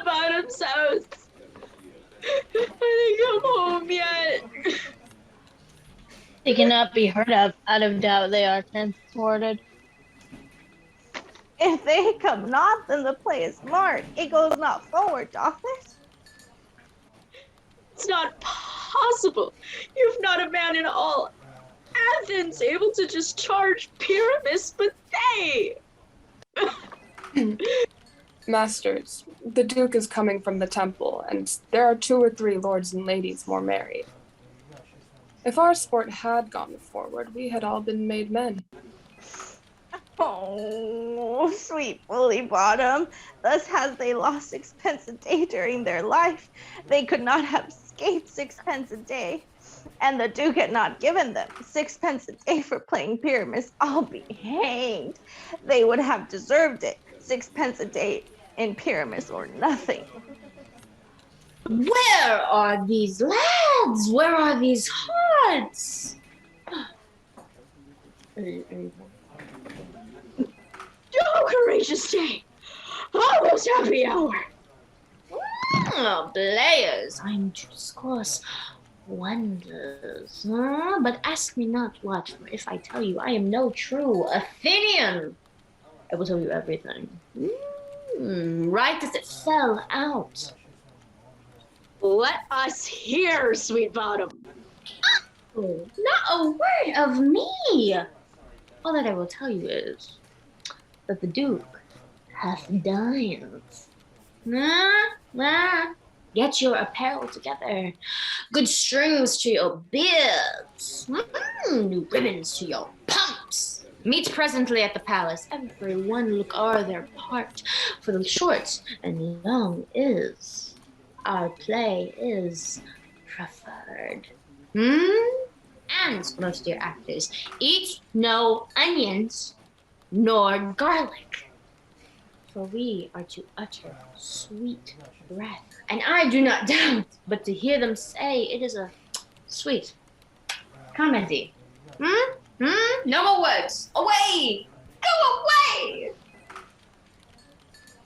to Bottom's house. I didn't come home yet. They cannot be heard of. Out of doubt, they are transported. If they come not, then the play is marred. It goes not forward, doth it? It's not possible. You've not a man in all Athens able to discharge Pyramus, but they. Masters, the Duke is coming from the temple, and there are 2 or 3 lords and ladies more married. If our sport had gone forward, we had all been made men. Oh, sweet Bully Bottom. Thus has they lost 6 pence a day during their life. They could not have escaped 6 pence a day. And the Duke had not given them 6 pence a day for playing Pyramus. I'll be hanged. They would have deserved it. 6 pence a day in Pyramus or nothing. Where are these lads? Where are these hearts? Oh, courageous day! Almost happy hour! Oh, players, I'm to discourse wonders. But ask me not what, for if I tell you I am no true Athenian, I will tell you everything. Right as it fell out. Let us hear, Sweet Bottom. Oh, not a word of me. All that I will tell you is that the Duke hath dined. Get your apparel together. Good strings to your beards. New ribbons to your pumps. Meet presently at the palace. Every one look o'er their part. For the short and long is, our play is preferred. And most dear actors, eat no onions nor garlic, for we are to utter sweet breath. And I do not doubt but to hear them say it is a sweet comedy. No more words. Away!